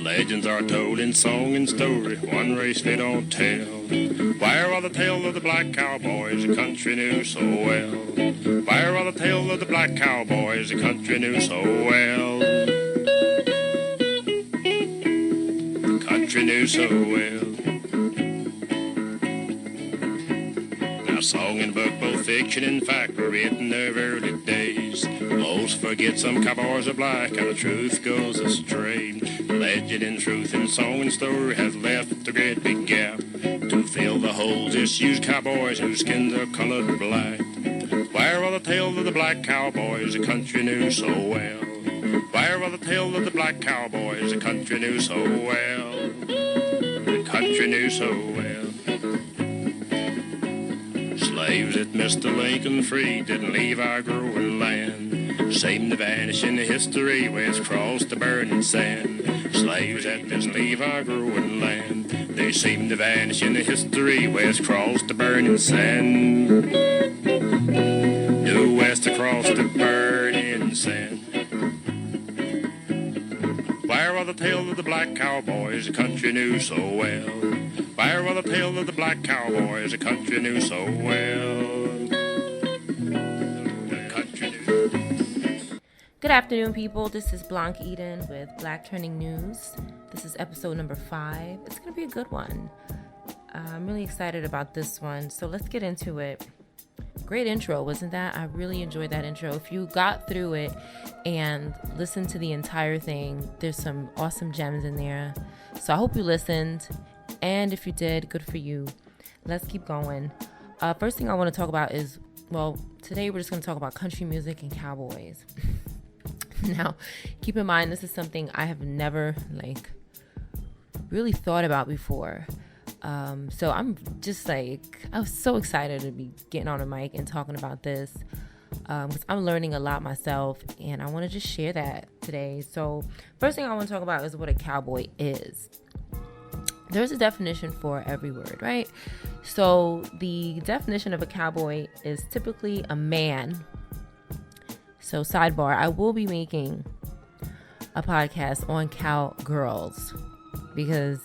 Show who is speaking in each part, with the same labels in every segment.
Speaker 1: Legends are told in song and story, one race they don't tell. Where are the tale of the black cowboys the country knew so well? Where are the tale of the black cowboys the country knew so well? The country knew so well. Now song and book, both fiction and fact, were written of early days. Most forget some cowboys are black and the truth goes astray. Legend and truth in song and story has left a great big gap. To fill the holes, just use cowboys whose skins are colored black. Where are the tale of the black cowboys the country knew so well? Where are the tale of the black cowboys the country knew so well? The country knew so well. Slaves that Mr. Lincoln freed didn't leave our growing land. Seem to vanish in the history where it's crossed the burning sand. Slaves that didn't leave our growing land. They seem to vanish in the history where it's crossed the burning sand. Due west across the burning sand. Where are the tale of the black cowboys the country knew so well? Where are the tale of the black cowboys the country knew so well? The country knew.
Speaker 2: Good afternoon, people. This is Blanche Eden with Black Trending News. This is episode number 5. It's going to be a good one. I'm really excited about this one. So let's get into it. Great intro, wasn't that? I really enjoyed that intro. If you got through it and listened to the entire thing, there's some awesome gems in there. So I hope you listened. And if you did, good for you. Let's keep going. First thing I want to talk about is, well, today we're just going to talk about country music and cowboys. Now, keep in mind, this is something I have never, really thought about before. So I'm just I was so excited to be getting on a mic and talking about this. Because I'm learning a lot myself, and I want to just share that today. So first thing I want to talk about is what a cowboy is. There's a definition for every word, right? So the definition of a cowboy is typically a man. So sidebar, I will be making a podcast on cowgirls because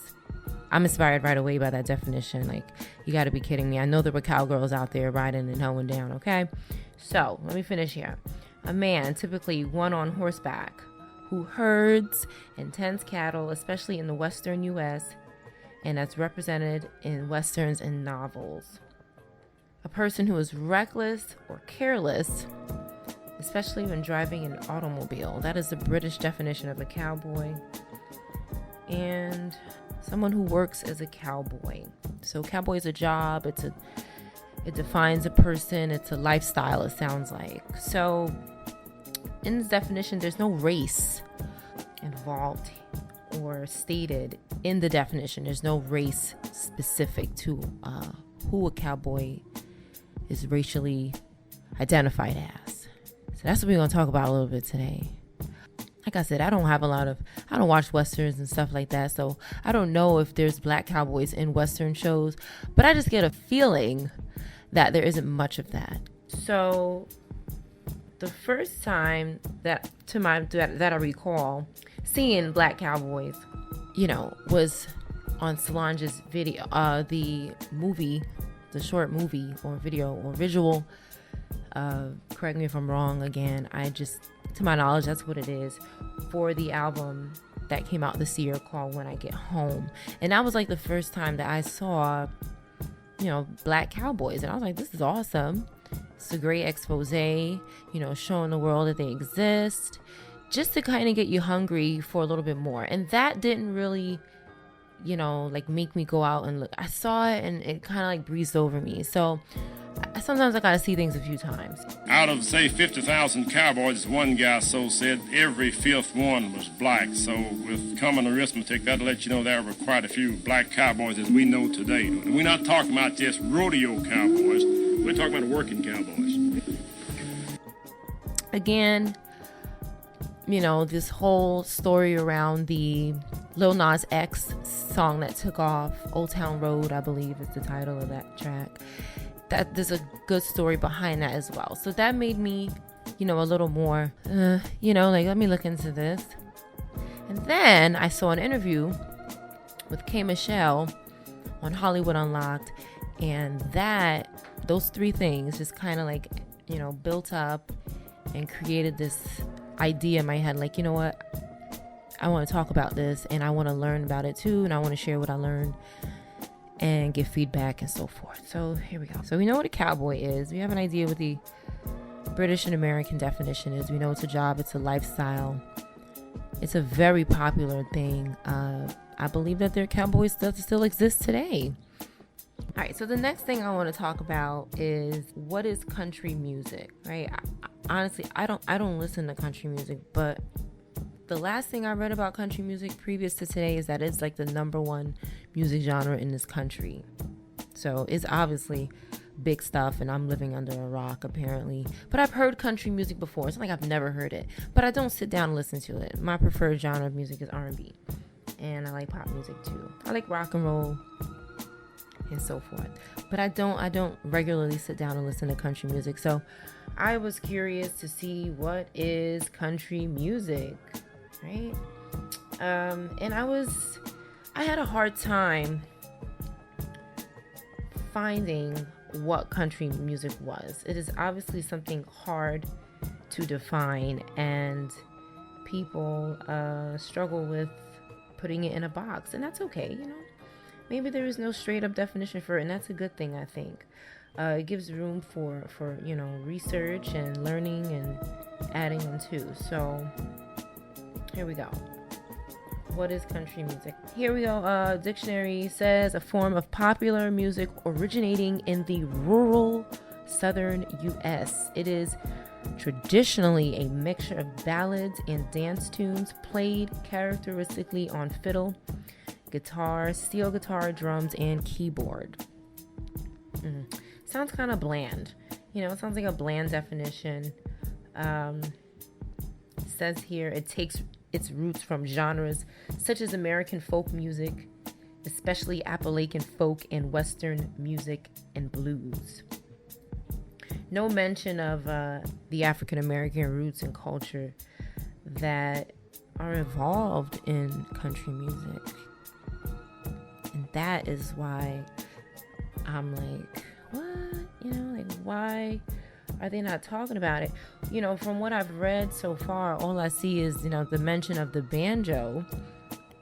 Speaker 2: I'm inspired right away by that definition. You got to be kidding me. I know there were cowgirls out there riding and hoeing down, okay? So let me finish here. A man, typically one on horseback, who herds and tends cattle, especially in the western U.S., and that's represented in westerns and novels. A person who is reckless or careless, especially when driving an automobile. That is the British definition of a cowboy. And someone who works as a cowboy. So cowboy is a job. It defines a person. It's a lifestyle, it sounds like. So in this definition, there's no race involved or stated in the definition. There's no race specific to who a cowboy is racially identified as. So that's what we're going to talk about a little bit today. Like I said, I don't watch westerns and stuff like that, so I don't know if there's black cowboys in western shows, but I just get a feeling that there isn't much of that. So the first time that I recall seeing black cowboys, was on Solange's video, the short movie or video or visual. Correct me if I'm wrong again. To my knowledge, that's what it is, for the album that came out this year called When I Get Home. And that was the first time that I saw, black cowboys. And I was like, this is awesome. It's a great expose, showing the world that they exist, just to kind of get you hungry for a little bit more. And that didn't really, make me go out and look. I saw it and it kind of breezed over me. So sometimes I gotta see things a few times.
Speaker 1: Out of, say, 50,000 cowboys, one guy said every fifth one was black. So with common arithmetic, that'll let you know there were quite a few black cowboys as we know today. We're not talking about just rodeo cowboys. We're talking about working cowboys.
Speaker 2: Again, this whole story around the Lil Nas X song that took off, Old Town Road, I believe is the title of that track. That there's a good story behind that as well. So that made me, a little more, like, let me look into this. And then I saw an interview with K. Michelle on Hollywood Unlocked, and those three things just kind of like, built up and created this idea in my head, like, you know what, I want to talk about this, and I want to learn about it too, and I want to share what I learned and give feedback and so forth. So here we go. So we know what a cowboy is. We have an idea what the British and American definition is. We know it's a job, it's a lifestyle. It's a very popular thing. I believe that their cowboys still exist today. All right, so the next thing I want to talk about is what is country music, right? Honestly, I don't listen to country music, but the last thing I read about country music previous to today is that it's like the #1 music genre in this country. So it's obviously big stuff, and I'm living under a rock apparently. But I've heard country music before. It's not like I've never heard it, but I don't sit down and listen to it. My preferred genre of music is R&B, and I like pop music too. I like rock and roll and so forth, but I don't regularly sit down and listen to country music. So I was curious to see what is country music, right? And I had a hard time finding what country music was. It is obviously something hard to define, and people struggle with putting it in a box, and that's okay. Maybe there is no straight up definition for it, and that's a good thing, I think. It gives room for research and learning and adding them too. So here we go. What is country music? Here we go. Dictionary says a form of popular music originating in the rural southern U.S. It is traditionally a mixture of ballads and dance tunes played characteristically on fiddle, guitar, steel guitar, drums, and keyboard. Sounds kind of bland. It sounds like a bland definition. It says here it takes its roots from genres such as American folk music, especially Appalachian folk and Western music and blues. No mention of the African American roots and culture that are involved in country music. And that is why I'm like, what? Why are they not talking about it? From what I've read so far, all I see is, the mention of the banjo,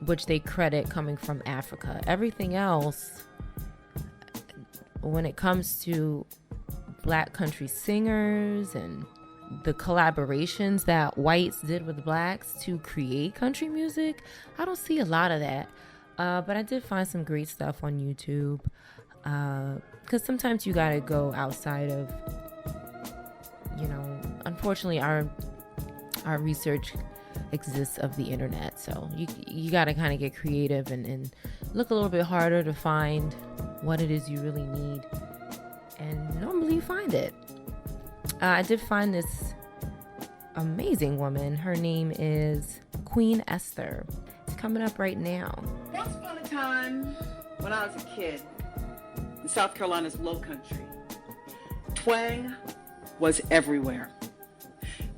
Speaker 2: which they credit coming from Africa. Everything else, when it comes to black country singers and the collaborations that whites did with blacks to create country music, I don't see a lot of that. But I did find some great stuff on YouTube. Because sometimes you gotta go outside of, unfortunately our research exists of the internet. So you gotta kind of get creative and look a little bit harder to find what it is you really need. And normally you find it. I did find this amazing woman. Her name is Queen Esther. It's coming up right now.
Speaker 3: Once upon a time, when I was a kid, in South Carolina's low country, twang was everywhere.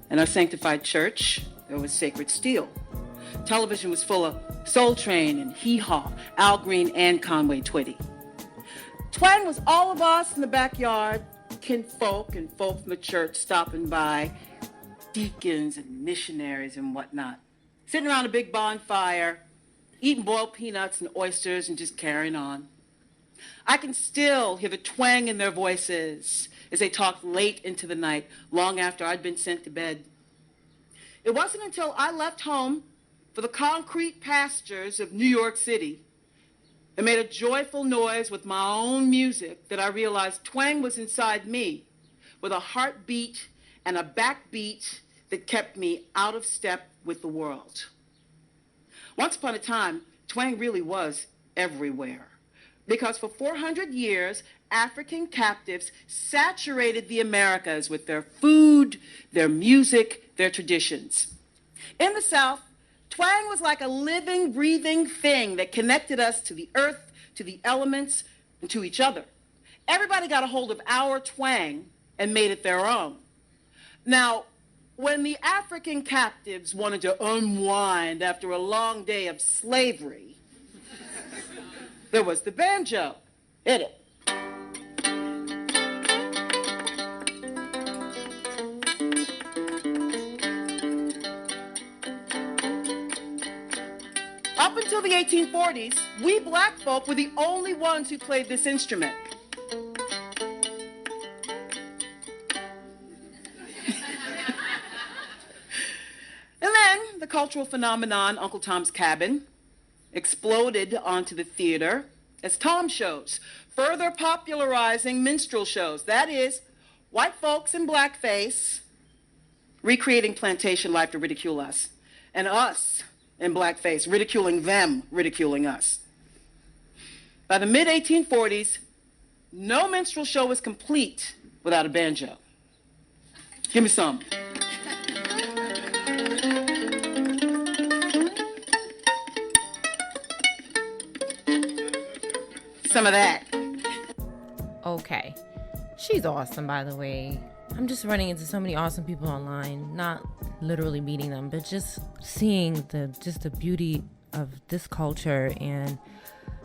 Speaker 3: In our sanctified church, there was sacred steel. Television was full of Soul Train and Hee Haw, Al Green and Conway Twitty. Twang was all of us in the backyard, kinfolk and folk from the church stopping by, deacons and missionaries and whatnot, sitting around a big bonfire, eating boiled peanuts and oysters and just carrying on. I can still hear the twang in their voices as they talked late into the night, long after I'd been sent to bed. It wasn't until I left home for the concrete pastures of New York City and made a joyful noise with my own music that I realized twang was inside me, with a heartbeat and a backbeat that kept me out of step with the world. Once upon a time, twang really was everywhere, because for 400 years, African captives saturated the Americas with their food, their music, their traditions. In the South, twang was like a living, breathing thing that connected us to the earth, to the elements, and to each other. Everybody got a hold of our twang and made it their own. Now, when the African captives wanted to unwind after a long day of slavery, there was the banjo. Hit it. Up until the 1840s, we black folk were the only ones who played this instrument. And then the cultural phenomenon, Uncle Tom's Cabin, exploded onto the theater as Tom shows, further popularizing minstrel shows. That is, white folks in blackface recreating plantation life to ridicule us, and us in blackface ridiculing them, ridiculing us. By the mid-1840s, no minstrel show was complete without a banjo. Give me some. Some of that.
Speaker 2: Okay. She's awesome, by the way. I'm just running into so many awesome people online, not literally meeting them, but just seeing the beauty of this culture and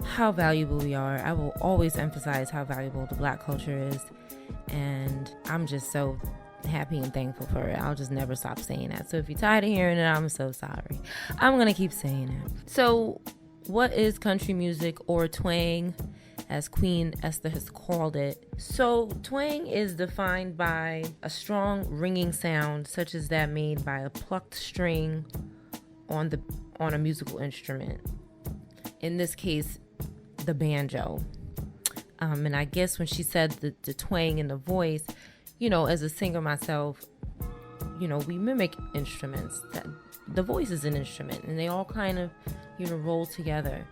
Speaker 2: how valuable we are. I will always emphasize how valuable the black culture is, and I'm just so happy and thankful for it. I'll just never stop saying that. So if you're tired of hearing it, I'm so sorry. I'm gonna keep saying it. So what is country music, or twang, as Queen Esther has called it? So twang is defined by a strong ringing sound such as that made by a plucked string on a musical instrument. In this case, the banjo. And I guess when she said the twang in the voice, you know, as a singer myself, you know, we mimic instruments. The voice is an instrument, and they all kind of, you know, roll together.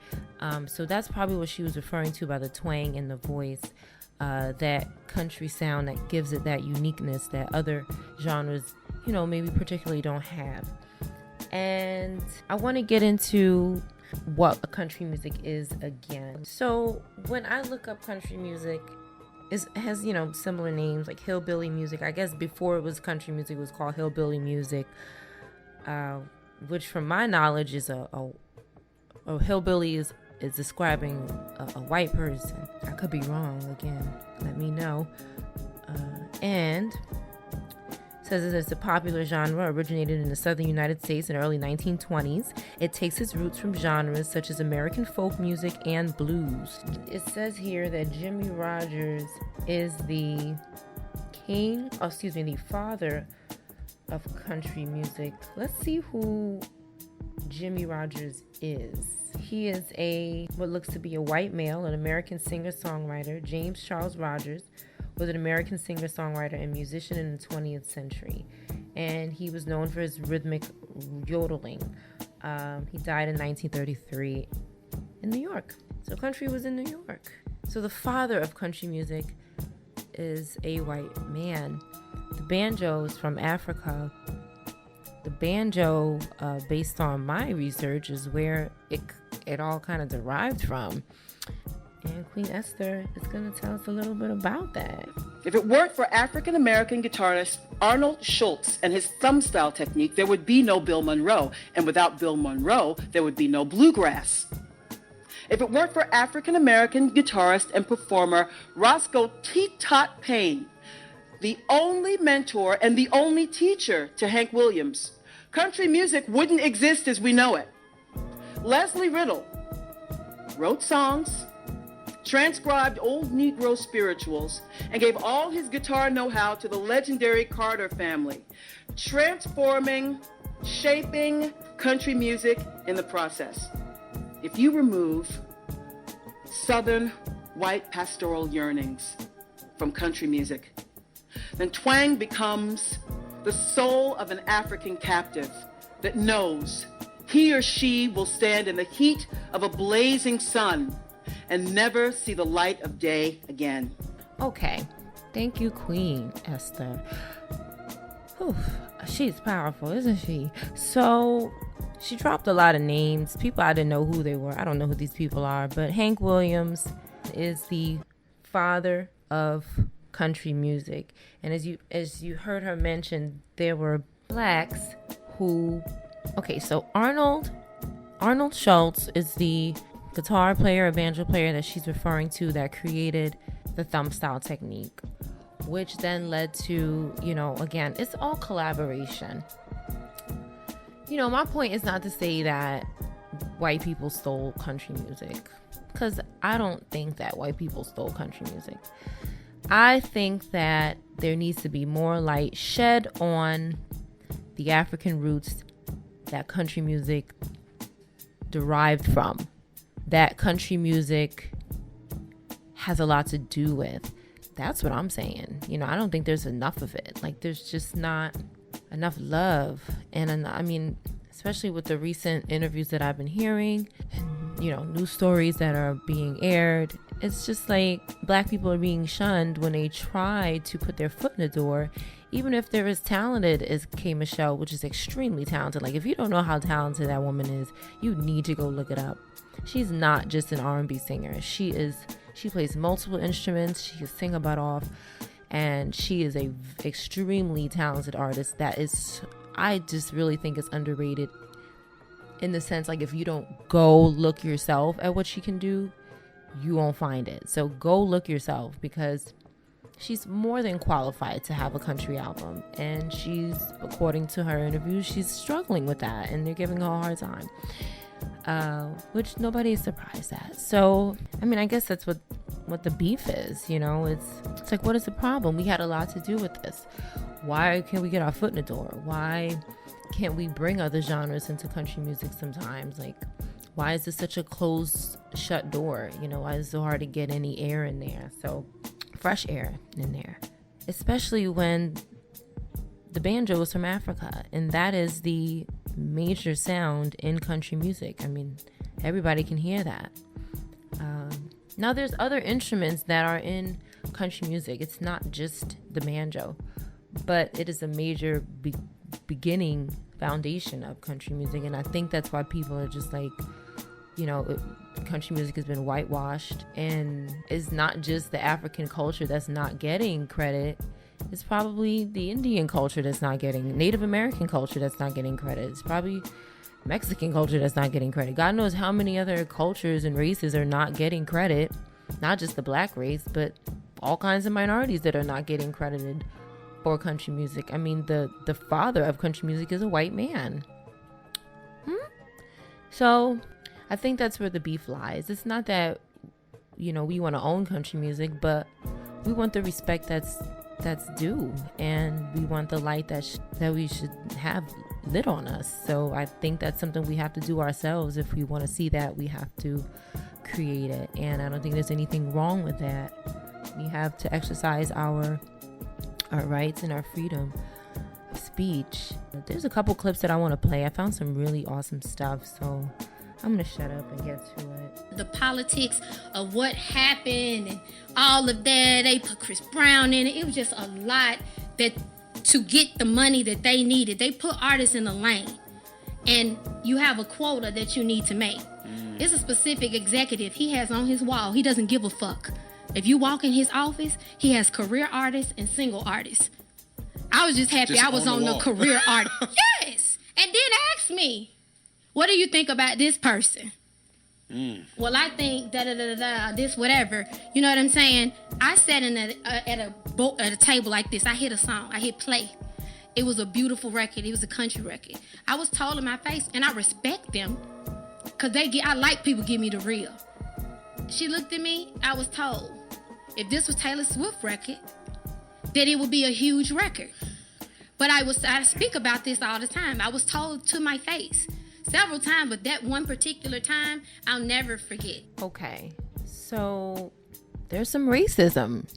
Speaker 2: So that's probably what she was referring to by the twang in the voice, that country sound that gives it that uniqueness that other genres, you know, maybe particularly don't have. And I want to get into what a country music is again. So when I look up country music, it has, you know, similar names like hillbilly music. I guess before it was country music, it was called hillbilly music, which from my knowledge is a hillbilly is describing a white person. I could be wrong, again, let me know. And says it's a popular genre originated in the southern United States in the early 1920s. It takes its roots from genres such as American folk music and blues. It says here that Jimmie Rodgers is the father of country music. Let's see who Jimmie Rodgers is. He is what looks to be a white male, an American singer-songwriter. James Charles Rodgers was an American singer-songwriter and musician in the 20th century, and he was known for his rhythmic yodeling. He died in 1933 in New York. So country was in New York. So the father of country music is a white man. The banjo is from Africa. The banjo, based on my research, is where it all kind of derived from. And Queen Esther is going to tell us a little bit about that.
Speaker 3: If it weren't for African-American guitarist Arnold Schultz and his thumb style technique, there would be no Bill Monroe. And without Bill Monroe, there would be no bluegrass. If it weren't for African-American guitarist and performer Roscoe T-Tot Payne, the only mentor and the only teacher to Hank Williams, country music wouldn't exist as we know it. Leslie Riddle wrote songs, transcribed old Negro spirituals, and gave all his guitar know-how to the legendary Carter family, transforming, shaping country music in the process. If you remove Southern white pastoral yearnings from country music, then twang becomes the soul of an African captive that knows he or she will stand in the heat of a blazing sun and never see the light of day again.
Speaker 2: Okay, thank you, Queen Esther. Whew. She's powerful, isn't she? So she dropped a lot of names, people I didn't know who they were. I don't know who these people are, but Hank Williams is the father of country music. And as you heard her mention, there were blacks who, okay, so Arnold Schultz is the guitar player, banjo player that she's referring to that created the thumb style technique, which then led to, again, it's all collaboration. My point is not to say that white people stole country music, because I don't think that white people stole country music. I think that there needs to be more light shed on the African roots that country music derived from, that country music has a lot to do with. That's what I'm saying. I don't think there's enough of it. Like, there's just not enough love. And I mean, especially with the recent interviews that I've been hearing and, news stories that are being aired, it's just like black people are being shunned when they try to put their foot in the door, even if they're as talented as K. Michelle, which is extremely talented. Like, if you don't know how talented that woman is, you need to go look it up. She's not just an R&B singer. She plays multiple instruments. She can sing her butt off, and she is a extremely talented artist that is, I just really think is underrated, in the sense, like, if you don't go look yourself at what she can do, you won't find it. So go look yourself, because she's more than qualified to have a country album, and she's, according to her interviews, she's struggling with that, and they're giving her a hard time, which nobody is surprised at. So I mean, I guess that's what the beef is. It's like, what is the problem? We had a lot to do with this. Why can't we get our foot in the door? Why can't we bring other genres into country music sometimes? Like, why is this such a closed shut door? Why is it so hard to get any air in there? So fresh air in there, especially when the banjo is from Africa, and that is the major sound in country music. I mean, everybody can hear that. Now there's other instruments that are in country music. It's not just the banjo, but it is a major beginning foundation of country music. And I think that's why people are just like, country music has been whitewashed, and it's not just the African culture that's not getting credit. It's probably the Indian culture that's not getting, Native American culture that's not getting credit. It's probably Mexican culture that's not getting credit. God knows how many other cultures and races are not getting credit. Not just the black race, but all kinds of minorities that are not getting credited for country music. I mean, the father of country music is a white man. So I think that's where the beef lies. It's not that, we want to own country music, but we want the respect that's due, and we want the light that we should have lit on us. So I think that's something we have to do ourselves. If we want to see that, we have to create it, and I don't think there's anything wrong with that. We have to exercise our rights and our freedom of speech. There's a couple clips that I want to play. I found some really awesome stuff, so I'm gonna shut up and get to it.
Speaker 4: The politics of what happened and all of that, they put Chris Brown in it. It was just a lot that to get the money that they needed. They put artists in the lane, and you have a quota that you need to make. It's a specific executive he has on his wall. He doesn't give a fuck. If you walk in his office, he has career artists and single artists. I was just happy I was on the career artist. Yes. And then ask me, what do you think about this person? Well, I think this whatever. You know what I'm saying? I sat in at a table like this. I hit a song. I hit play. It was a beautiful record. It was a country record. I was told in my face, and I respect them, because I like people give me the real. She looked at me. I was told, if this was Taylor Swift record, that it would be a huge record. But I speak about this all the time. I was told to my face several times, but that one particular time, I'll never forget.
Speaker 2: Okay, so there's some racism.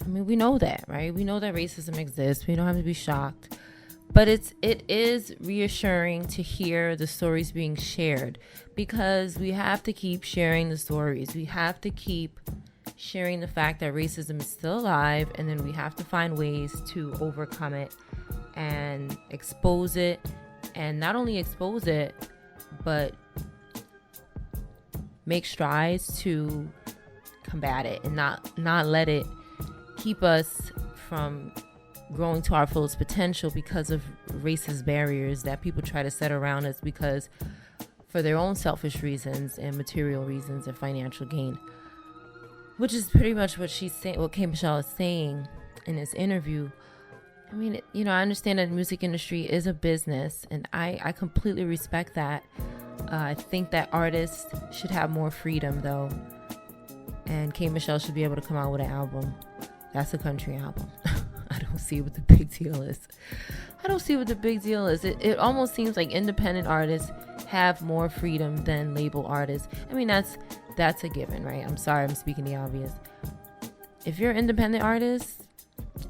Speaker 2: I mean, we know that, right? We know that racism exists. We don't have to be shocked. But it is reassuring to hear the stories being shared, because we have to keep sharing the stories. We have to keep sharing the fact that racism is still alive, and then we have to find ways to overcome it and expose it. And not only expose it, but make strides to combat it, and not let it keep us from growing to our fullest potential because of racist barriers that people try to set around us because for their own selfish reasons and material reasons and financial gain, which is pretty much what she's saying, what K. Michelle is saying in this interview. I mean, I understand that the music industry is a business, and I completely respect that. I think that artists should have more freedom, though, and K. Michelle should be able to come out with an album that's a country album. I don't see what the big deal is. It almost seems like independent artists have more freedom than label artists. I mean, that's a given, right? I'm sorry, I'm speaking the obvious. If you're an independent artist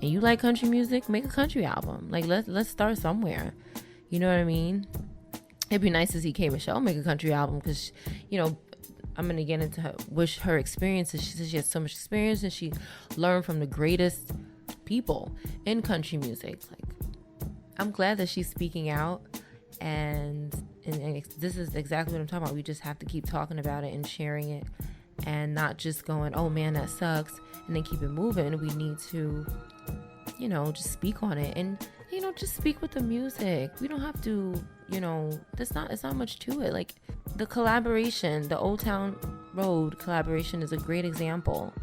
Speaker 2: and you like country music, make a country album. Like, let's start somewhere. You know what I mean? It'd be nice to see K. Michelle make a country album because, I'm going to get into her experiences. She says she has so much experience and she learned from the greatest people in country music. Like, I'm glad that she's speaking out, and this is exactly what I'm talking about. We just have to keep talking about it and sharing it and not just going, oh man, that sucks, and then keep it moving. We need to, just speak on it and, just speak with the music. We don't have to, it's not much to it. Like the collaboration, the Old Town Road collaboration is a great example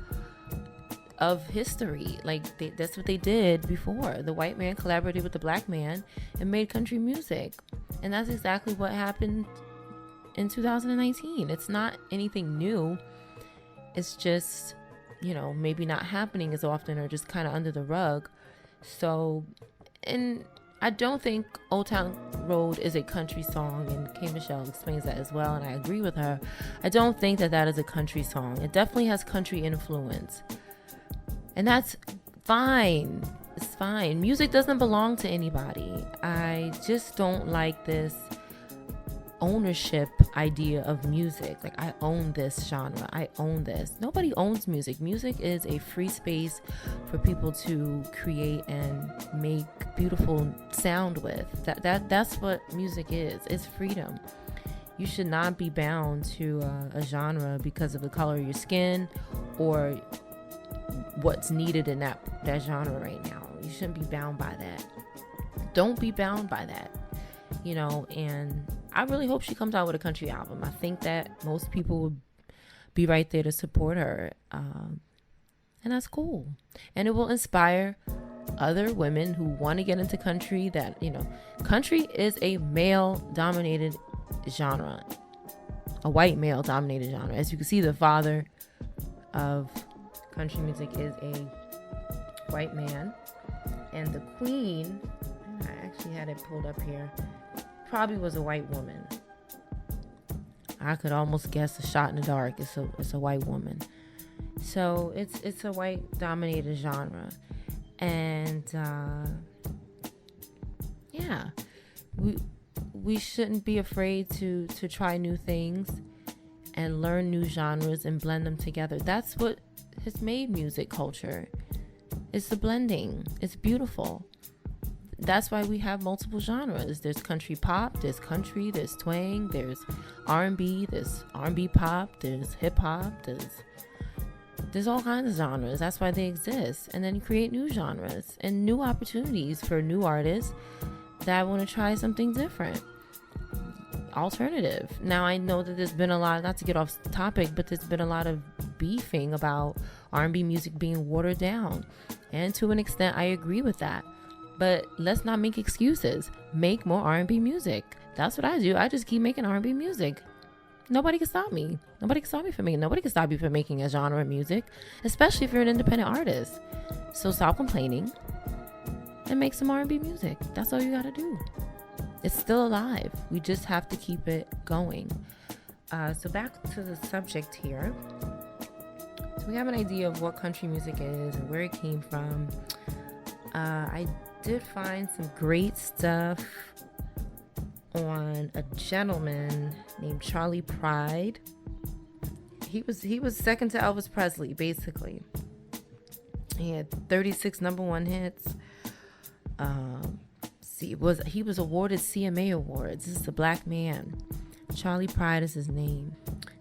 Speaker 2: of history. Like that's what they did before. The white man collaborated with the black man and made country music. And that's exactly what happened in 2019. It's not anything new. It's just, maybe not happening as often or just kind of under the rug. So, and I don't think Old Town Road is a country song, and K. Michelle explains that as well, and I agree with her. I don't think that is a country song. It definitely has country influence. And that's fine. It's fine. Music doesn't belong to anybody. I just don't like this ownership idea of music. Like, I own this genre. I own this. Nobody owns music. Music is a free space for people to create and make beautiful sound with. That's what music is. It's freedom. You should not be bound to a genre because of the color of your skin or what's needed in that genre right now. You shouldn't be bound by that. Don't be bound by that. And I really hope she comes out with a country album. I think that most people would be right there to support her. And that's cool. And it will inspire other women who want to get into country that, country is a male-dominated genre. A white male-dominated genre. As you can see, the father of country music is a white man. And the queen, I actually had it pulled up here, probably was a white woman. I could almost guess a shot in the dark. It's a white woman. So it's a white dominated genre. And we shouldn't be afraid to try new things and learn new genres and blend them together. That's what has made music culture. It's the blending. It's beautiful. That's why we have multiple genres. There's country pop, there's country, there's twang, there's R&B, there's R&B pop, there's hip hop, there's all kinds of genres. That's why they exist. And then you create new genres and new opportunities for new artists that want to try something different, alternative. Now, I know that there's been a lot, not to get off topic, but there's been a lot of beefing about R&B music being watered down. And to an extent, I agree with that. But let's not make excuses. Make more R&B music. That's what I do. I just keep making R&B music. Nobody can stop me. Nobody can stop me from making. Nobody can stop you from making a genre of music, especially if you're an independent artist. So stop complaining and make some R&B music. That's all you gotta do. It's still alive. We just have to keep it going. So back to the subject here. So we have an idea of what country music is and where it came from. I did find some great stuff on a gentleman named Charley Pride. He was second to Elvis Presley, basically. He had 36 number one hits. He was awarded CMA awards. This is a black man. Charley Pride is his name.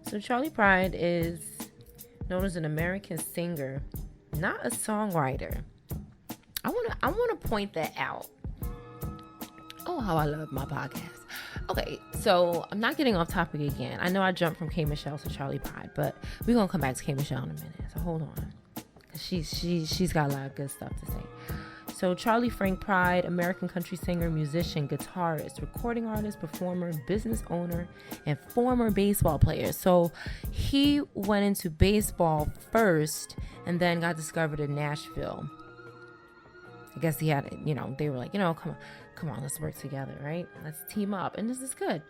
Speaker 2: So Charley Pride is known as an American singer, not a songwriter. I want to point that out. Oh, how I love my podcast. Okay, so I'm not getting off topic again. I know I jumped from K. Michelle to Charley Pride, but we're gonna come back to K. Michelle in a minute. So hold on, cause she's got a lot of good stuff to say. So Charley Frank Pride, American country singer, musician, guitarist, recording artist, performer, business owner, and former baseball player. So he went into baseball first and then got discovered in Nashville. I guess he had, they were like, come on, let's work together, right? Let's team up. And this is good.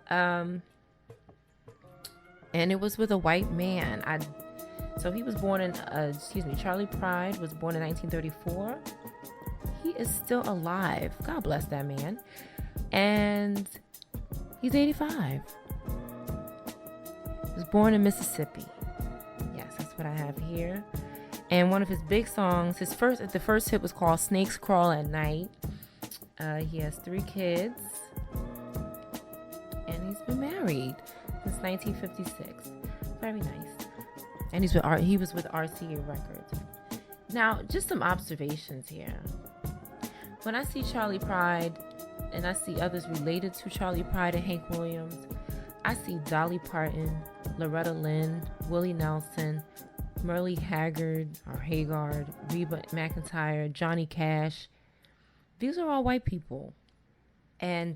Speaker 2: And it was with a white man. So he was born in, Charley Pride was born in 1934. He is still alive. God bless that man. And he's 85. He was born in Mississippi. Yes, that's what I have here. And one of his big songs, the first hit was called Snakes Crawl at Night. He has 3 kids. And he's been married since 1956. Very nice. And he was with RCA Records. Now, just some observations here. When I see Charley Pride and I see others related to Charley Pride and Hank Williams, I see Dolly Parton, Loretta Lynn, Willie Nelson, Merle Haggard, Reba McEntire, Johnny Cash. These are all white people. And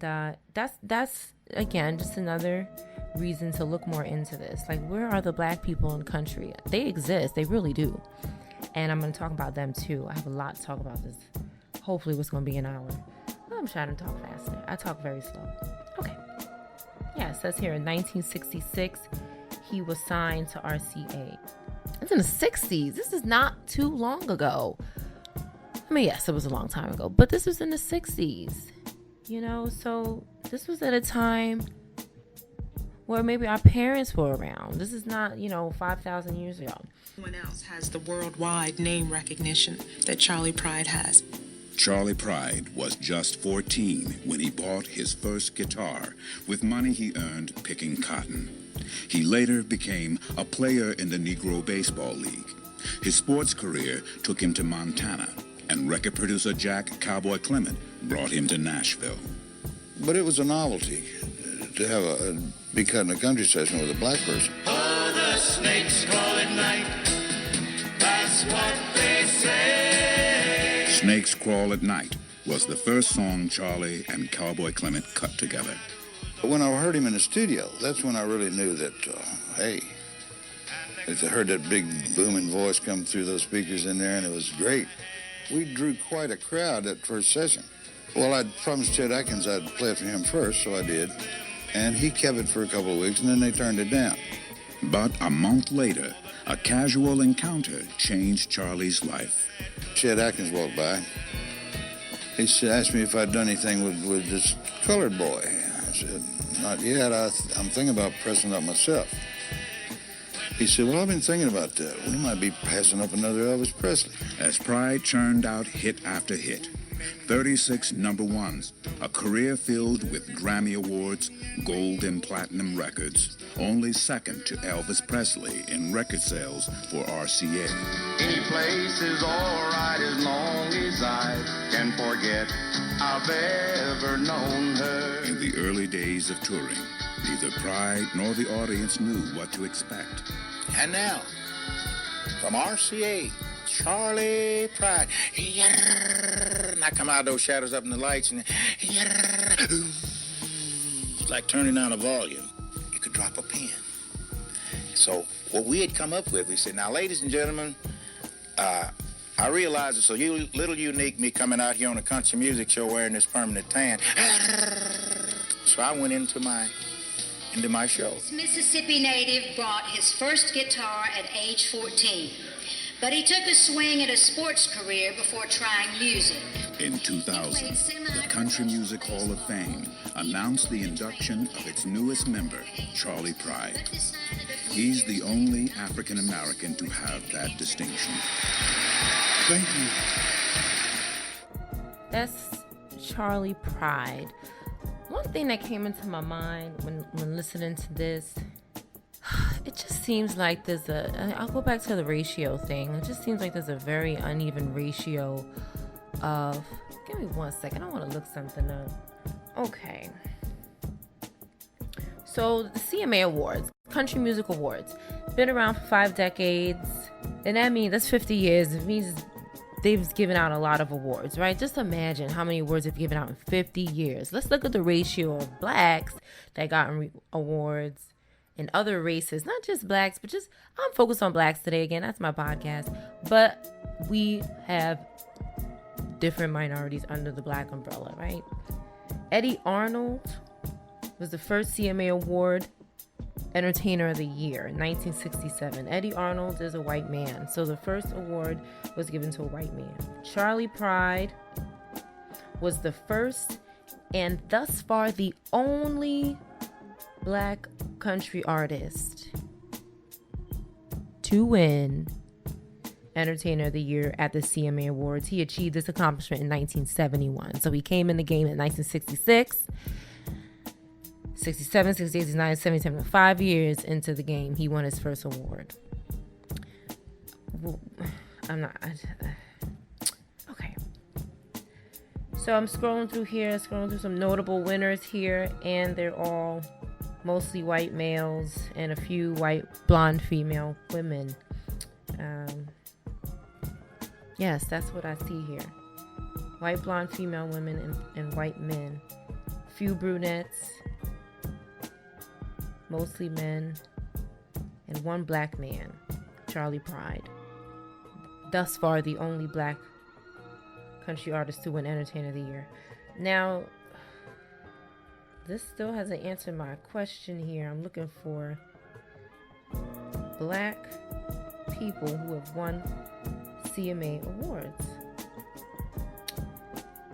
Speaker 2: that's again, just another reason to look more into this. Like, where are the black people in the country? They exist. They really do. And I'm going to talk about them too. I have a lot to talk about this. Hopefully what's going to be an hour. I'm trying to talk faster. I talk very slow. Okay. Yeah, it says here in 1966, he was signed to RCA. It's in the 60s. This is not too long ago. I mean, yes, it was a long time ago, but this was in the 60s. So this was at a time where maybe our parents were around. This is not, 5,000 years ago.
Speaker 5: No one else has the worldwide name recognition that Charley Pride has.
Speaker 6: Charley Pride was just 14 when he bought his first guitar with money he earned picking cotton. He later became a player in the Negro Baseball League. His sports career took him to Montana, and record producer Jack Cowboy Clement brought him to Nashville.
Speaker 7: But it was a novelty to have be cut in a country session with a black person.
Speaker 1: Oh, the snakes crawl at night. That's what they say.
Speaker 6: Snakes Crawl at Night was the first song Charley and Cowboy Clement cut together.
Speaker 7: When I heard him in the studio, that's when I really knew that, I heard that big booming voice come through those speakers in there, and it was great. We drew quite a crowd that first session. Well, I'd promised Chet Atkins I'd play it for him first, so I did. And he kept it for a couple of weeks, and then they turned it down.
Speaker 6: But a month later, a casual encounter changed Charley's life.
Speaker 7: Chet Atkins walked by. He asked me if I'd done anything with this colored boy. I said, not yet. I'm thinking about pressing up myself. He said, well, I've been thinking about that. We might be passing up another Elvis Presley.
Speaker 6: As Pride churned out hit after hit, 36 number ones, a career filled with Grammy Awards, gold and platinum records, only second to Elvis Presley in record sales for RCA.
Speaker 8: Any place is all right as long as I can forget I've ever known her.
Speaker 6: In the early days of touring, neither Pride nor the audience knew what to expect.
Speaker 7: And now, from RCA, Charley Pride. And I come out of those shadows up in the lights, and it's like turning down a volume. You could drop a pin. So what we had come up with, we said, now, ladies and gentlemen, I realize it's a little unique, me coming out here on a country music show wearing this permanent tan. So I went into my show.
Speaker 9: This Mississippi native brought his first guitar at age 14, but he took a swing at a sports career before trying music.
Speaker 6: In 2000, the Country Music Hall of Fame announced the induction of its newest member, Charley Pride. He's the only African American to have that distinction.
Speaker 7: Thank you.
Speaker 2: That's Charley Pride. One thing that came into my mind when listening to this, it just seems like I'll go back to the ratio thing. It just seems like there's a very uneven ratio of, give me 1 second, I want to look something up. Okay. So the CMA Awards, Country Music Awards, been around for 5 decades. And that means that's 50 years. It means they've given out a lot of awards, right? Just imagine how many awards they've given out in 50 years. Let's look at the ratio of blacks that got awards in other races, not just blacks, but just, I'm focused on blacks today again. That's my podcast. But we have different minorities under the black umbrella, right? Eddie Arnold was the first CMA Award Entertainer of the Year in 1967. Eddie Arnold is a white man, so the first award was given to a white man. Charley Pride was the first and thus far the only black country artist to win Entertainer of the Year at the CMA Awards. He achieved this accomplishment in 1971. So he came in the game in 1966. 67, 68, 69, 77, 5 years into the game, he won his first award. Okay. So I'm scrolling through some notable winners here, and they're all mostly white males and a few white blonde female women. Yes, that's what I see here. White blonde female women and white men. Few brunettes. Mostly men, and one black man, Charley Pride. Thus far, the only black country artist to win Entertainer of the Year. Now, this still hasn't answered my question here. I'm looking for black people who have won CMA awards.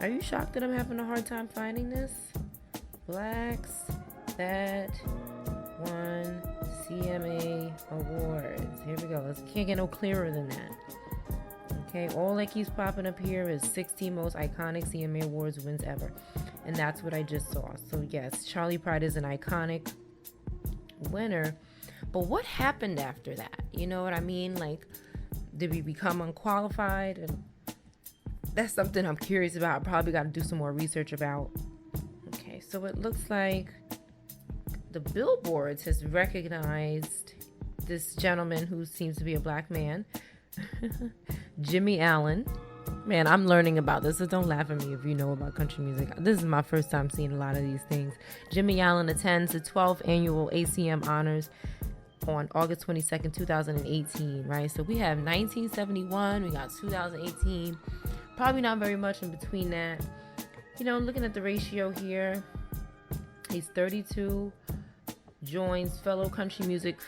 Speaker 2: Are you shocked that I'm having a hard time finding this? Blacks that won CMA awards. Here we go. Can't get no clearer than that. Okay, all that keeps popping up here is 16 most iconic CMA awards wins ever. And that's what I just saw. So yes, Charley Pride is an iconic winner. But what happened after that? You know what I mean? Like, did we become unqualified? And that's something I'm curious about. I probably got to do some more research about. Okay, so it looks like the Billboards has recognized this gentleman who seems to be a black man, Jimmy Allen. Man, I'm learning about this, so don't laugh at me if you know about country music. This is my first time seeing a lot of these things. Jimmy Allen attends the 12th annual ACM Honors on August 22nd, 2018, right? So we have 1971, we got 2018, probably not very much in between that. You know, looking at the ratio here, he's 32, joins fellow country music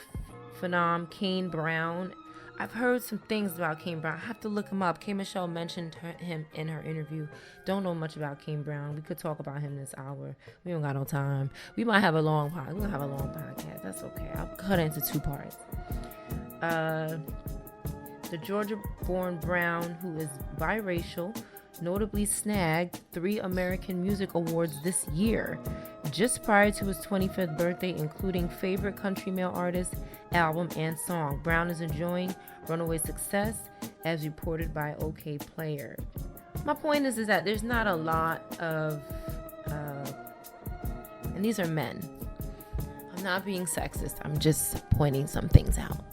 Speaker 2: phenom Kane Brown. I've heard some things about Kane Brown. I have to look him up. K. Michelle mentioned him in her interview. Don't know much about Kane Brown. We could talk about him this hour. We don't got no time. We might have a long podcast. We'll have a long podcast. That's okay. I'll cut it into 2 parts. The Georgia-born Brown, who is biracial, notably snagged 3 American Music Awards this year, just prior to his 25th birthday, including Favorite Country Male Artist, Album, and Song. Brown is enjoying runaway success, as reported by OK Player. My point is that there's not a lot of, and these are men. I'm not being sexist. I'm just pointing some things out.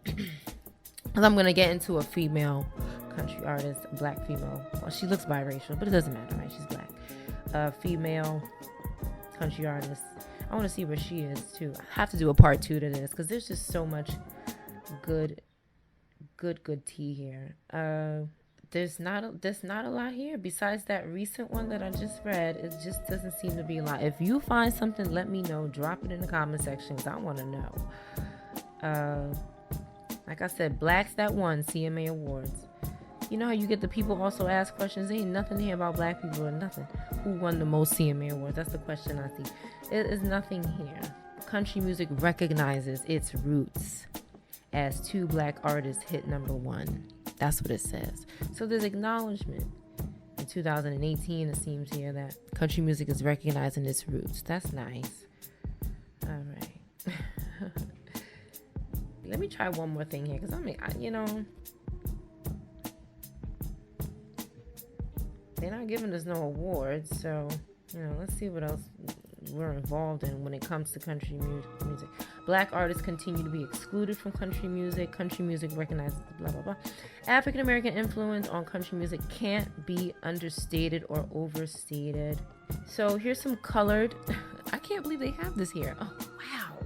Speaker 2: Because I'm going to get into a female country artist, a black female. Well, she looks biracial, but it doesn't matter, right? She's black. Female country artist. I want to see where she is too. I have to do a part 2 to this because there's just so much good tea here. There's not a lot here besides that recent one that I just read. It just doesn't seem to be a lot. If you find something, let me know. Drop it in the comment section because I want to know. Like I said, blacks that won CMA awards. You know how you get the people also ask questions? There ain't nothing here about black people or nothing. Who won the most CMA awards? That's the question I see. It is nothing here. Country music recognizes its roots as 2 black artists hit #1. That's what it says. So there's acknowledgement. In 2018, it seems here that country music is recognizing its roots. That's nice. All right. Let me try one more thing here because they're not giving us no awards, so Let's see what else we're involved in when it comes to country music. Black artists continue to be excluded from country music. Country music recognizes blah, blah, blah. African American influence on country music can't be understated or overstated. So here's some colored. I can't believe they have this here. Oh, wow.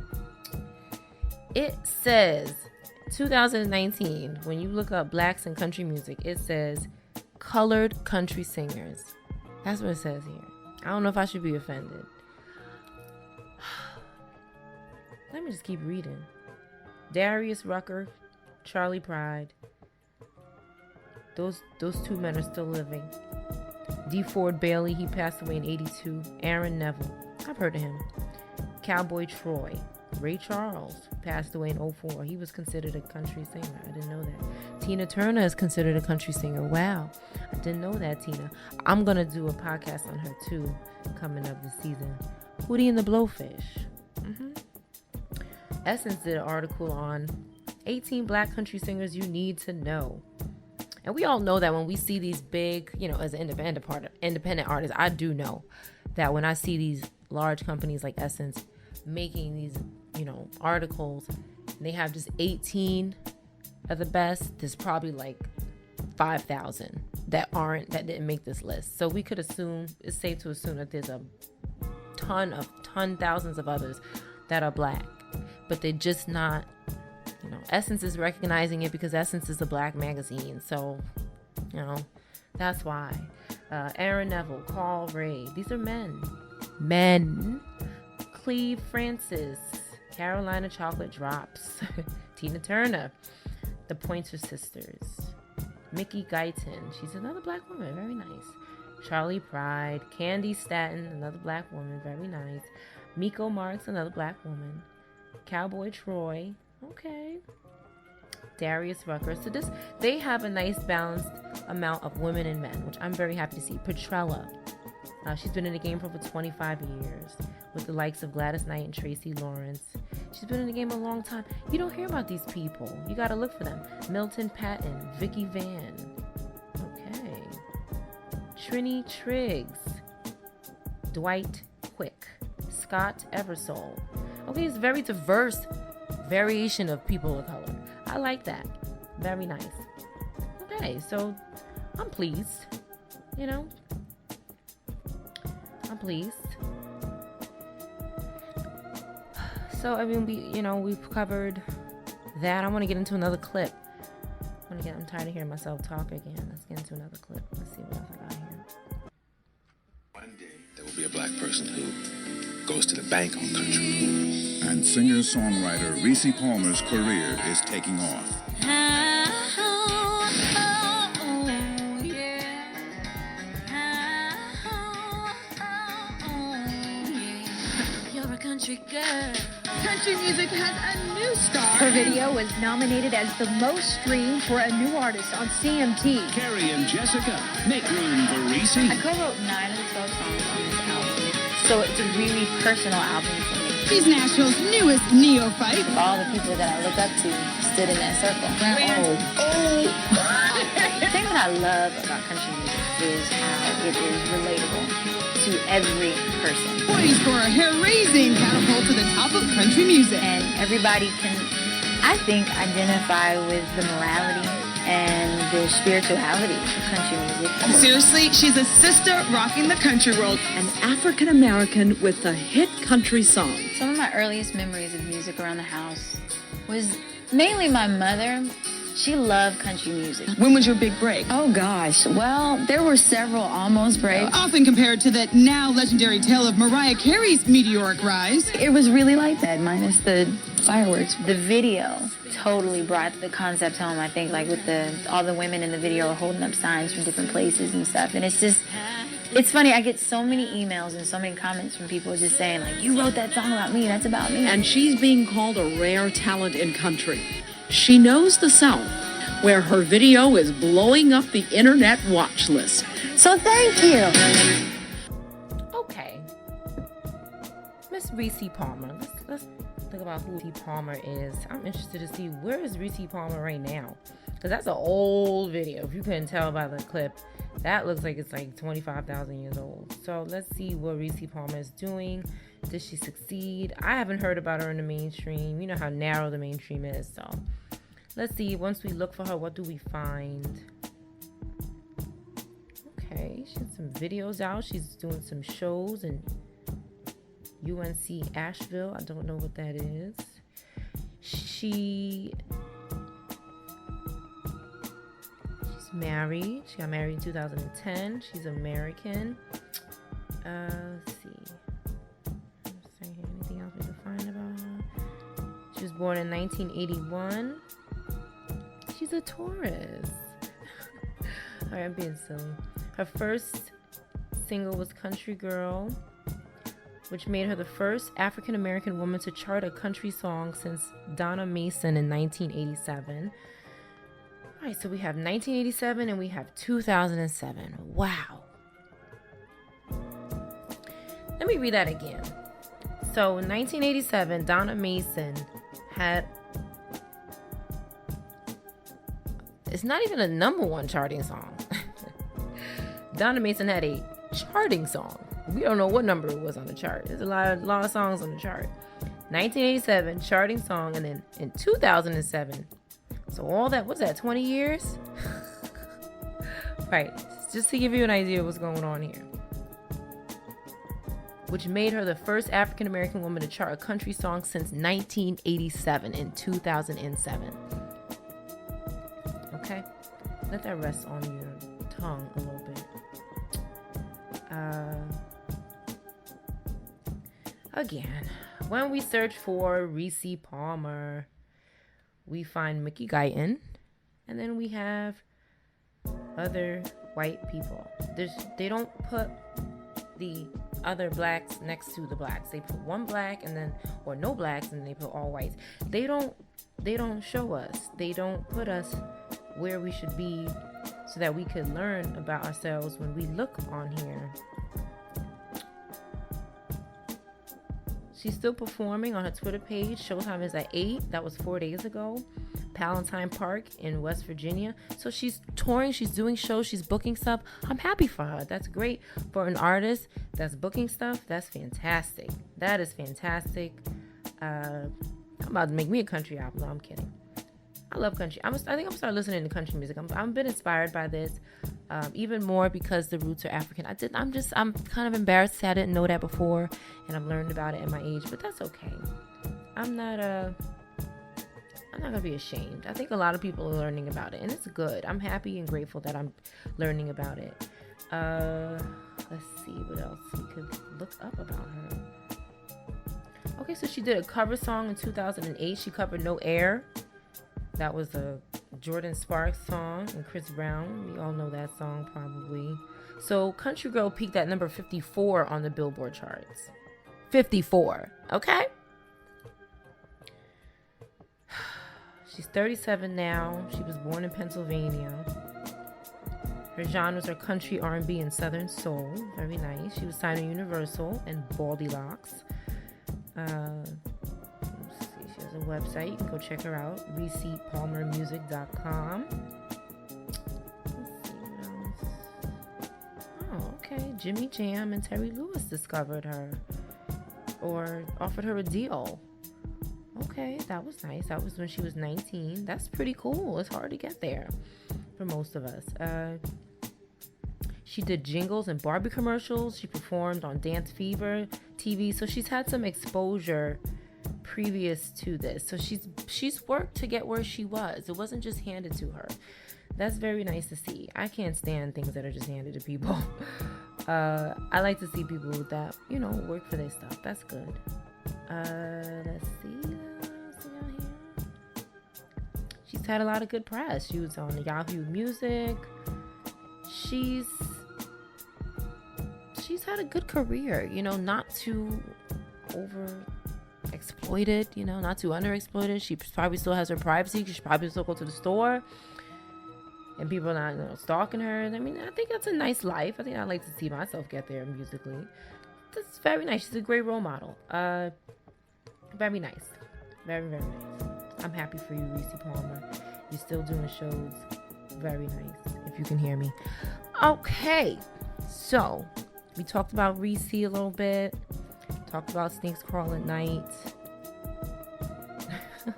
Speaker 2: It says 2019, when you look up blacks in country music, it says colored country singers. That's what it says here. I don't know if I should be offended. Let me just keep reading. Darius Rucker, Charley Pride. Those two men are still living. D. Ford Bailey, he passed away in 82. Aaron Neville, I've heard of him. Cowboy Troy. Ray Charles passed away in 04. He was considered a country singer. I didn't know that. Tina Turner is considered a country singer. Wow. I didn't know that, Tina. I'm going to do a podcast on her too coming up this season. Hootie and the Blowfish. Essence did an article on 18 black country singers you need to know. And we all know that when we see these big, as an independent artist, I do know that when I see these large companies like Essence making these, articles, and they have just 18 of the best, there's probably like 5,000 that didn't make this list. So we could assume, it's safe to assume that there's a thousands of others that are black, but they're just not, Essence is recognizing it because Essence is a black magazine. So, that's why. Aaron Neville, Carl Ray, these are men. Cleve Francis, Carolina Chocolate Drops, Tina Turner, the Pointer Sisters, Mickey Guyton, she's another black woman, very nice. Charley Pride, Candy Staton, another black woman, very nice. Miko Marks, another black woman. Cowboy Troy, okay. Darius Rucker. So they have a nice balanced amount of women and men, which I'm very happy to see. Petrella, she's been in the game for over 25 years with the likes of Gladys Knight and Tracy Lawrence. She's been in the game a long time. You don't hear about these people. You got to look for them. Milton Patton, Vicky Van. Okay. Trini Triggs. Dwight Quick. Scott Eversole. Okay, it's very diverse variation of people of color. I like that. Very nice. Okay, so I'm pleased. I'm pleased. So, we've covered that. I want to get into another clip. I'm tired of hearing myself talk again. Let's get into another clip. Let's see what else I got here.
Speaker 10: One day, there will be a black person who goes to the bank on country.
Speaker 6: And singer-songwriter Reese Palmer's career is taking off.
Speaker 11: You're a country girl. Country music has a new star. Her video was nominated as the most streamed for a new artist on CMT.
Speaker 12: Carrie and Jessica, make room for Reese.
Speaker 13: I co-wrote 9 of the 12 songs on this album, so it's a really personal album for me.
Speaker 11: She's Nashville's newest neophyte.
Speaker 13: All the people that I look up to stood in that circle. The thing that I love about country music is how it is relatable to every person.
Speaker 11: Poised for a hair-raising catapult to the top of country music.
Speaker 13: And everybody can, I think, identify with the morality and the spirituality of country music.
Speaker 11: Seriously, she's a sister rocking the country world.
Speaker 14: An African-American with a hit country song.
Speaker 13: Some of my earliest memories of music around the house was mainly my mother. She loved country music.
Speaker 11: When was your big break?
Speaker 13: Oh, gosh. Well, there were several almost breaks.
Speaker 11: Often compared to that now legendary tale of Mariah Carey's meteoric rise.
Speaker 13: It was really like that, minus the fireworks. The video totally brought the concept home, I think, like with all the women in the video are holding up signs from different places and stuff. And it's funny, I get so many emails and so many comments from people just saying, like, you wrote that song about me, that's about me.
Speaker 14: And she's being called a rare talent in country. She knows the South, where her video is blowing up the internet watch list.
Speaker 13: So thank you.
Speaker 2: Okay. Miss Reese Palmer. Let's think about who Reese Palmer is. I'm interested to see, where is Reese Palmer right now? Because that's an old video. If you couldn't tell by the clip, That looks like it's like 25,000 years old. So let's see what Reese Palmer is doing. Did she succeed? I haven't heard about her in the mainstream. You know how narrow the mainstream is. So let's see. Once we look for her, what do we find? Okay, she has some videos out. She's doing some shows in UNC Asheville. I don't know what that is. She's married. She got married in 2010. She's American. Let's see. Anything else we can find about her? She was born in 1981. She's a Taurus. Alright, I'm being silly. Her first single was Country Girl, which made her the first African American woman to chart a country song since Donna Mason in 1987. All right, so we have 1987 and we have 2007. Wow. Let me read that again. So in 1987, Donna Mason had, it's not even a number one charting song. Donna Mason had a charting song. We don't know what number it was on the chart. There's a lot of songs on the chart. 1987, charting song, and then in 2007, so all that, what's that, 20 years? Right, just to give you an idea of what's going on here. Which made her the first African American woman to chart a country song since 1987 in 2007. Okay, let that rest on your tongue a little bit. Again, when we search for Reese Palmer, we find Mickey Guyton, and then we have other white people. They don't put the other blacks next to the blacks. They put one black and then, or no blacks, and they put all whites. They don't show us. They don't put us where we should be so that we could learn about ourselves when we look on here. She's still performing on her Twitter page. Showtime is at 8. That was 4 days ago. Palatine Park in West Virginia. So she's touring. She's doing shows. She's booking stuff. I'm happy for her. That's great for an artist that's booking stuff. That's fantastic. That is fantastic. I'm about to make me a country album. No, I'm kidding. I love country. I think I'm gonna start listening to country music. I'm a bit inspired by this, even more because the roots are African. I'm kind of embarrassed. I didn't know that before, and I've learned about it at my age. But that's okay. I'm not gonna be ashamed. I think a lot of people are learning about it, and it's good. I'm happy and grateful that I'm learning about it. Let's see what else we could look up about her. Okay, so she did a cover song in 2008. She covered No Air. That was a Jordan Sparks song and Chris Brown. We all know that song probably. So Country Girl peaked at number 54 on the Billboard charts. 54, okay? She's 37 now. She was born in Pennsylvania. Her genres are country, R&B, and Southern soul. Very nice. She was signed to Universal and Baldy Locks. A website. You can go check her out. ReesePalmermusic.com. Let's see what else. Oh, okay. Jimmy Jam and Terry Lewis discovered her or offered her a deal. Okay, that was nice. That was when she was 19. That's pretty cool. It's hard to get there for most of us. She did jingles and Barbie commercials. She performed on Dance Fever TV. So she's had some exposure previous to this, so she's worked to get where she was. It wasn't just handed to her. That's very nice to see. I can't stand things that are just handed to people. I like to see people that work for their stuff. That's good. Let's see what else we got here. She's had a lot of good press. She was on Yahoo Music. She's had a good career, not too exploited, not too underexploited. She probably still has her privacy. She probably still go to the store and people are not stalking her. I mean, I think that's a nice life. I think I'd like to see myself get there musically. That's very nice. She's a great role model. Very nice. Very, very nice. I'm happy for you, Reese Palmer. You're still doing shows. Very nice, if you can hear me. Okay, so we talked about Reese a little bit. Talked about Snakes Crawl at Night. Did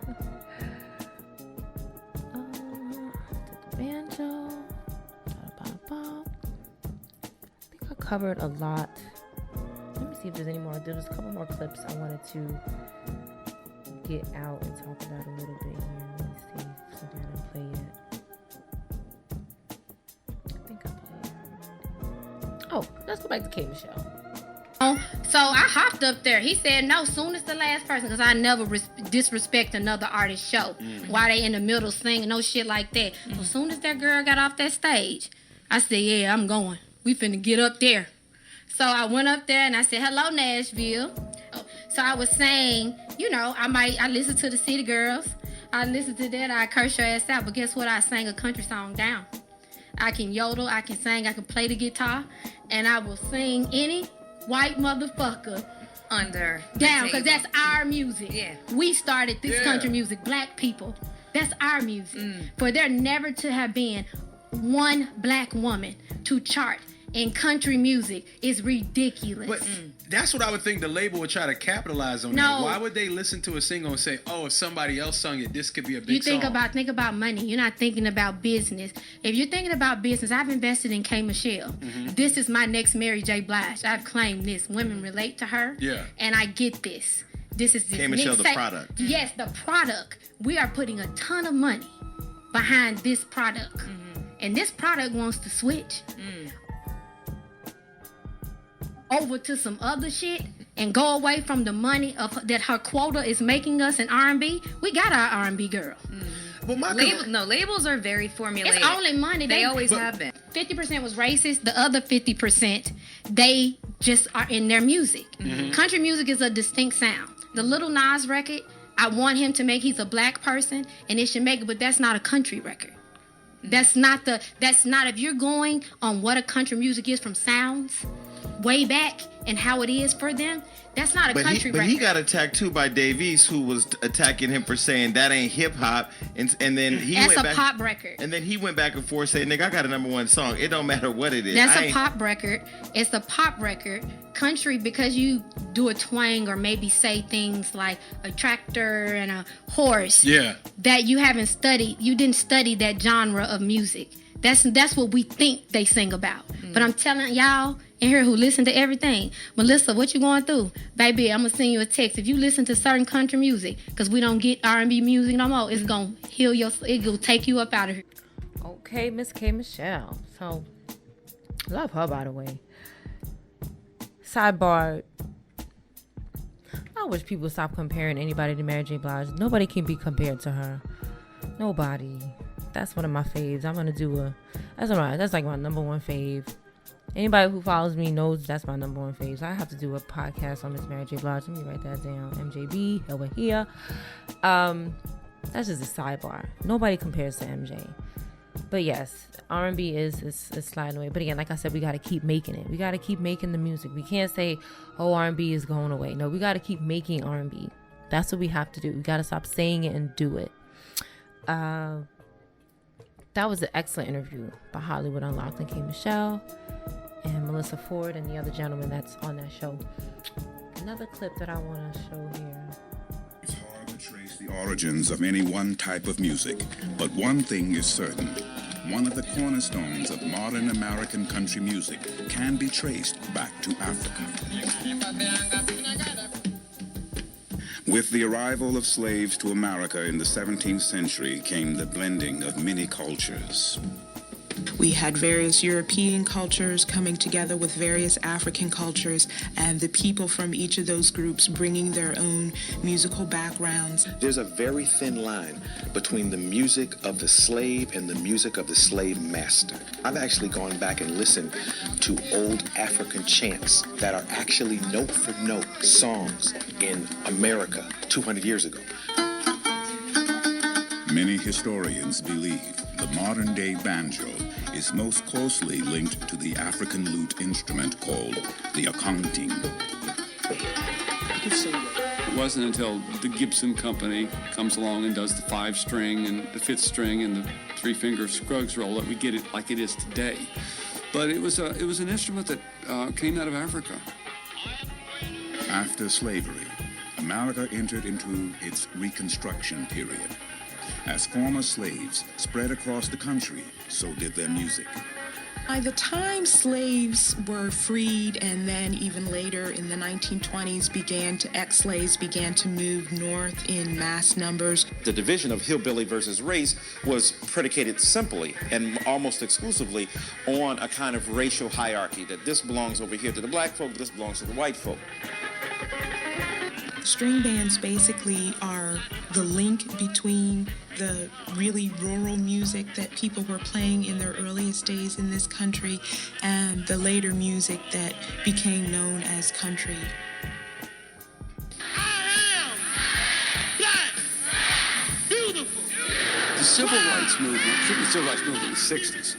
Speaker 2: the banjo. I think I covered a lot. Let me see if there's any more. There was a couple more clips I wanted to get out and talk about a little bit here. Let me see if something I didn't play yet. I think I played it already. Oh, let's go back to K. Michelle.
Speaker 4: So I hopped up there. He said no, soon as the last person, because I never disrespect another artist's show while they in the middle singing, no shit like that. So as soon as that girl got off that stage, I said, yeah, I'm going. We finna get up there. So I went up there and I said, hello, Nashville. So I was saying, you know, I listened to the City Girls. I listened to that, I curse your ass out. But guess what? I sang a country song down. I can yodel, I can sing, I can play the guitar, and I will sing any white motherfucker
Speaker 15: under
Speaker 4: down, because that's our music.
Speaker 15: Yeah.
Speaker 4: We started this country music, black people. That's our music. For there never to have been one black woman to chart in country music is ridiculous.
Speaker 10: But that's what I would think the label would try to capitalize on.
Speaker 4: No.
Speaker 10: That. Why would they listen to a single and say, "Oh, if somebody else sung it, this could be a big
Speaker 4: You think
Speaker 10: song"?
Speaker 4: think about money. You're not thinking about business. If you're thinking about business, I've invested in K. Michelle. This is my next Mary J. Blige. I've claimed this. Women relate to her.
Speaker 10: Yeah.
Speaker 4: And I get this. This is
Speaker 16: K. Michelle, the product.
Speaker 4: Yes, the product. We are putting a ton of money behind this product. And this product wants to switch over to some other shit and go away from the money of that her quota is making us in R&B. We got our R&B girl.
Speaker 10: But my
Speaker 15: labels are very formulated.
Speaker 4: It's only money.
Speaker 15: They always have been.
Speaker 4: 50% was racist. The other 50%, they just are in their music. Country music is a distinct sound. The Little Nas record, I want him to make, he's a black person, and it should make it, but that's not a country record. That's not, if you're going on what a country music is from sounds, way back, and how it is for them, that's not a country record.
Speaker 16: But he got attacked too by Dave East, who was attacking him for saying that ain't hip hop, and then he
Speaker 4: that's
Speaker 16: went back,
Speaker 4: a pop record.
Speaker 16: And then he went back and forth saying, "Nigga, I got a #1 song. It don't matter what it is."
Speaker 4: That's a pop record. It's a pop record. Country, because you do a twang or maybe say things like a tractor and a horse.
Speaker 10: Yeah.
Speaker 4: That you haven't studied. You didn't study that genre of music. That's what we think they sing about. But I'm telling y'all in here who listen to everything, Melissa, what you going through? Baby, I'm going to send you a text. If you listen to certain country music, because we don't get R&B music no more, it's going to heal it will take you up out of here.
Speaker 2: Okay, Miss K. Michelle. So, love her, by the way. Sidebar. I wish people stop comparing anybody to Mary J. Blige. Nobody can be compared to her. Nobody. That's one of my faves. I'm gonna do that's like my #1 fave. Anybody who follows me knows that's my #1 fave. So I have to do a podcast on Miss Mary J. Blige. Let me write that down. MJB over here. That's just a sidebar. Nobody compares to MJ. But yes, R&B is sliding away. But again, like I said, we got to keep making it. We got to keep making the music. We can't say, oh, R&B is going away. No, we got to keep making R&B. That's what we have to do. We got to stop saying it and do it. That was an excellent interview by Hollywood Unlocked and K. Michelle and Melissa Ford and the other gentleman that's on that show. Another clip that I want to show here.
Speaker 6: It's hard to trace the origins of any one type of music, but one thing is certain. One of the cornerstones of modern American country music can be traced back to Africa. With the arrival of slaves to America in the 17th century came the blending of many cultures.
Speaker 5: We had various European cultures coming together with various African cultures, and the people from each of those groups bringing their own musical backgrounds.
Speaker 10: There's a very thin line between the music of the slave and the music of the slave master. I've actually gone back and listened to old African chants that are actually note for note songs in America 200 years ago.
Speaker 6: Many historians believe the modern-day banjo is most closely linked to the African lute instrument called the akonting.
Speaker 17: It wasn't until the Gibson Company comes along and does the 5-string and the 5th string and the 3-finger Scruggs roll that we get it like it is today. But it was an instrument that came out of Africa.
Speaker 6: After slavery, America entered into its Reconstruction period. As former slaves spread across the country, so did their music.
Speaker 5: By the time slaves were freed, and then even later in the 1920s ex-slaves began to move north in mass numbers.
Speaker 10: The division of hillbilly versus race was predicated simply and almost exclusively on a kind of racial hierarchy, that this belongs over here to the black folk, this belongs to the white folk.
Speaker 5: String bands basically are the link between the really rural music that people were playing in their earliest days in this country and the later music that became known as country.
Speaker 17: The civil rights movement, particularly the civil rights movement in the 60s,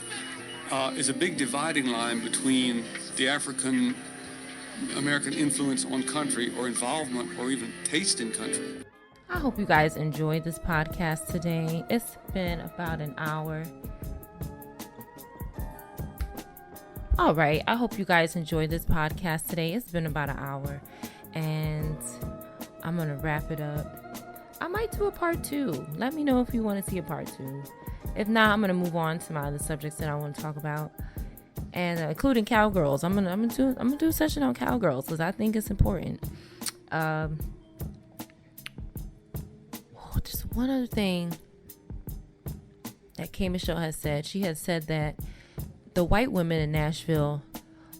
Speaker 17: is a big dividing line between the African American influence on country or involvement or even taste in country.
Speaker 2: I hope you guys enjoyed this podcast today. It's been about an hour. All right. I hope you guys enjoyed this podcast today. It's been about an hour. And I'm going to wrap it up. I might do a part 2. Let me know if you want to see a part 2. If not, I'm going to move on to my other subjects that I want to talk about. And including cowgirls. I'm gonna do a session on cowgirls because I think it's important. Just one other thing that K. Michelle has said. She has said that the white women in Nashville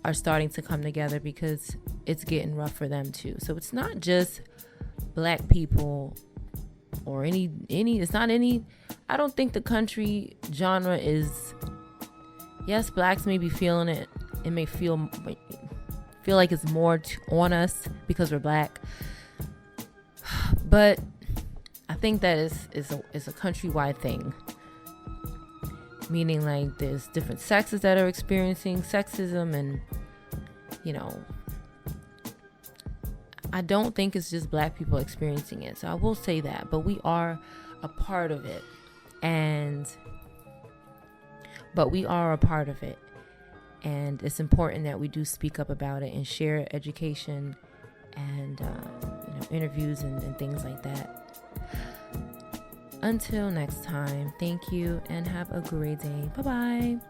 Speaker 2: are starting to come together because it's getting rough for them too. So it's not just black people or any. It's not any. I don't think the country genre is. Yes, blacks may be feeling it. It may feel like it's more on us because we're black. But I think that is a countrywide thing. Meaning like there's different sexes that are experiencing sexism and, I don't think it's just black people experiencing it. So I will say that. But we are a part of it. But we are a part of it. And it's important that we do speak up about it and share education and, interviews and things like that. Until next time, thank you and have a great day. Bye-bye.